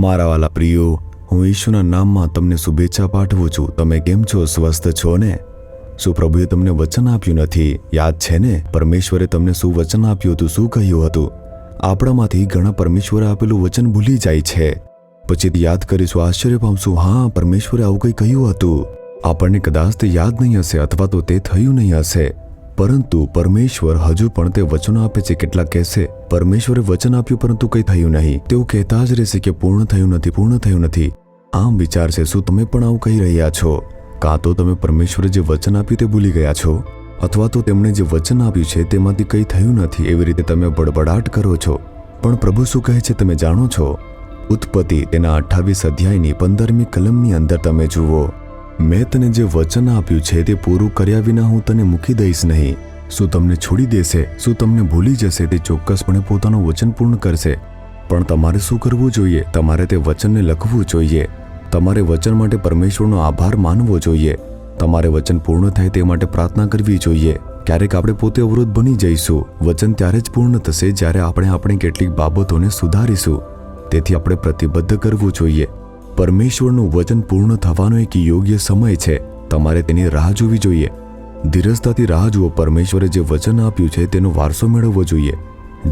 મારા વાલા પ્રિયો, હું ઈશુના નામમાં તમને શુભેચ્છા પાઠવું છું. તમે કેમ છો? સ્વસ્થ છો ને? શું પ્રભુએ તમને વચન આપ્યું નથી? યાદ છે ને પરમેશ્વરે તમને શું વચન આપ્યું હતું? શું કહ્યું હતું? આપણામાંથી ઘણા પરમેશ્વરે આપેલું વચન ભૂલી જાય છે. પછી યાદ કરીશું, આશ્ચર્ય પામશું, હા પરમેશ્વરે આવું કંઈ કહ્યું હતું. આપણને કદાચ તે યાદ નહીં હશે અથવા તો તે થયું નહીં હશે, પરંતુ પરમેશ્વર હજુ પણ તે વચનો આપે છે. કેટલાક કહેશે પરમેશ્વરે વચન આપ્યું પરંતુ કંઈ થયું નહીં. તેઓ કહેતા જ રહેશે કે પૂર્ણ થયું નથી, પૂર્ણ થયું નથી. આમ વિચારશે. શું તમે પણ આવું કહી રહ્યા છો? કાં તો તમે પરમેશ્વરે જે વચન આપ્યું તે ભૂલી ગયા છો, અથવા તો તેમણે જે વચન આપ્યું છે તેમાંથી કંઈ થયું નથી, એવી રીતે તમે બડબડાટ કરો છો. પણ પ્રભુ શું કહે છે તમે જાણો છો? ઉત્પત્તિ તેના 28 અધ્યાયની 15મી કલમની અંદર તમે જુઓ, મેં તને જે વચન આપ્યું છે તે પૂરું કર્યા વિના હું તને મૂકી દઈશ નહીં. શું તમને છોડી દેશે? શું તમને ભૂલી જશે? તે ચોક્કસપણે પોતાનું વચન પૂર્ણ કરશે. પણ તમારે શું કરવું જોઈએ? તમારે તે વચનને લખવું જોઈએ. તમારે વચન માટે પરમેશ્વરનો આભાર માનવો જોઈએ. તમારે વચન પૂર્ણ થાય તે માટે પ્રાર્થના કરવી જોઈએ. ક્યારેક આપણે પોતે અવરોધ બની જઈશું. વચન ત્યારે જ પૂર્ણ થશે જ્યારે આપણે આપણી કેટલીક બાબતોને સુધારીશું. તેથી આપણે પ્રતિબદ્ધ કરવું જોઈએ. પરમેશ્વરનું વચન પૂર્ણ થવાનો એક યોગ્ય સમય છે. તમારે તેની રાહ જોવી જોઈએ. ધીરજતાથી રાહ જુઓ. પરમેશ્વરે જે વચન આપ્યું છે તેનો વારસો મેળવવો જોઈએ.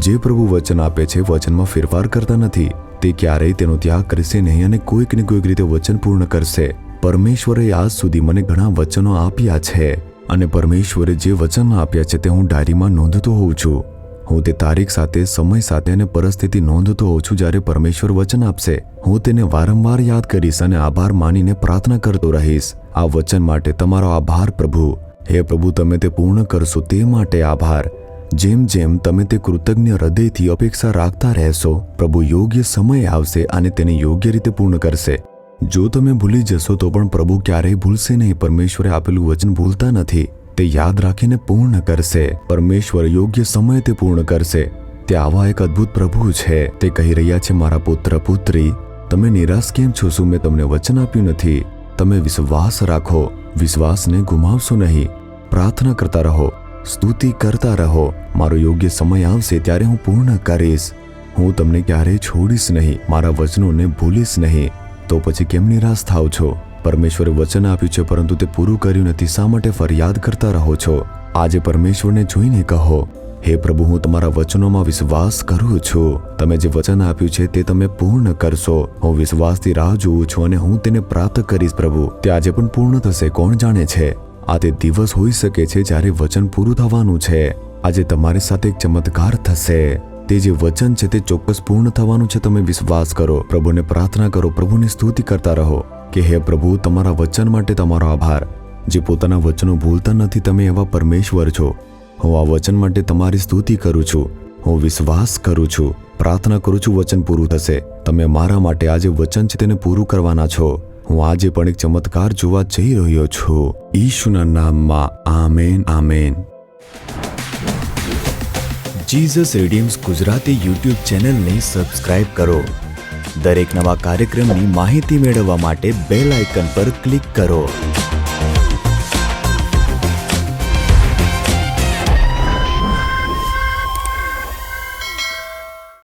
જે પ્રભુ વચન આપે છે વચનમાં ફેરફાર કરતા નથી. તે ક્યારેય તેનો ત્યાગ કરશે નહીં અને કોઈક ને કોઈક રીતે વચન પૂર્ણ કરશે. પરમેશ્વરે આજ સુધી મને ઘણા વચનો આપ્યા છે અને પરમેશ્વરે જે વચન આપ્યા છે તે હું ડાયરીમાં નોંધતો હોઉં છું. હું તે તારીખ સાથે, સમય સાથે અને પરિસ્થિતિ નોંધતો હોઉં છું. જ્યારે પરમેશ્વર વચન આપશે હું તેને વારંવાર યાદ કરીશ અને આભાર માનીને પ્રાર્થના કરતો રહીશ. આ વચન માટે તમારો આભાર પ્રભુ. હે પ્રભુ, તમે તે પૂર્ણ કરશો તે માટે આભાર. જેમ જેમ તમે તે કૃતજ્ઞ હૃદયથી અપેક્ષા રાખતા રહેશો, પ્રભુ યોગ્ય સમય આવશે અને તેને યોગ્ય રીતે પૂર્ણ કરશે. જો તમે ભૂલી જશો તો પણ પ્રભુ ક્યારેય ભૂલશે નહીં. પરમેશ્વરે આપેલું વચન ભૂલતા નથી. તે યાદ રાખીને પૂર્ણ કરશે. પરમેશ્વર યોગ્ય સમયે તે પૂર્ણ કરશે. તે આવા એક અદ્ભુત પ્રભુ છે. તે કહી રહ્યા છે, મારા પુત્ર પુત્રી, તમે નિરાશ કેમ છો? શું મેં તમને વચન આપ્યું નથી? તમે વિશ્વાસ રાખો. વિશ્વાસને ગુમાવશો નહીં. પ્રાર્થના કરતા રહો, સ્તુતિ કરતા રહો. મારો યોગ્ય સમય આવશે ત્યારે હું પૂર્ણ કરીશ. હું તમને ક્યારેય છોડીશ નહીં. મારા વચનોને ભૂલીશ નહીં. તો પછી કેમ નિરાશ થાવ છો? પરમેશ્વરે વચન આપ્યું છે પરંતુ તે પૂરું કર્યું નથી. શા માટે ફરિયાદ કરતા રહો છો? આજે પરમેશ્વરને જોઈને કહો, હે પ્રભુ, હું તમારા વચનોમાં વિશ્વાસ કરું છું. તમે જે વચન આપ્યું છે તે તમે પૂર્ણ કરશો. હું વિશ્વાસથી રાહ જોઉં છું અને હું તેને પ્રાપ્ત કરીશ પ્રભુ. તે આજે પણ પૂર્ણ થશે. કોણ જાણે છે? આ તે દિવસ હોઈ શકે છે જ્યારે વચન પૂરું થવાનું છે. આજે તમારી સાથે એક ચમત્કાર થશે. તે જે વચન છે તે ચોક્કસ પૂર્ણ થવાનું છે. તમે વિશ્વાસ કરો, પ્રભુને પ્રાર્થના કરો, પ્રભુની સ્તુતિ કરતા રહો કે હે પ્રભુ, તમારા વચન માટે તમારો આભાર. જે પોતાના વચનો ભૂલતા નથી, તમે એવા પરમેશ્વર છો. હું આ વચન માટે તમારી સ્તુતિ કરું છું. હું વિશ્વાસ કરું છું, પ્રાર્થના કરું છું, વચન પૂરું થશે. તમે મારા માટે આજે વચન છે તેને પૂરું કરવાના છો. હું આજે પણ એક ચમત્કાર જોવા જઈ રહ્યો છું. ઈશુના નામમાં amen, amen. Jesus redeems Gujarati YouTube ચેનલને સબસ્ક્રાઇબ કરો. દરેક નવા કાર્યક્રમની માહિતી મેળવવા માટે બેલ આઇકન પર ક્લિક કરો.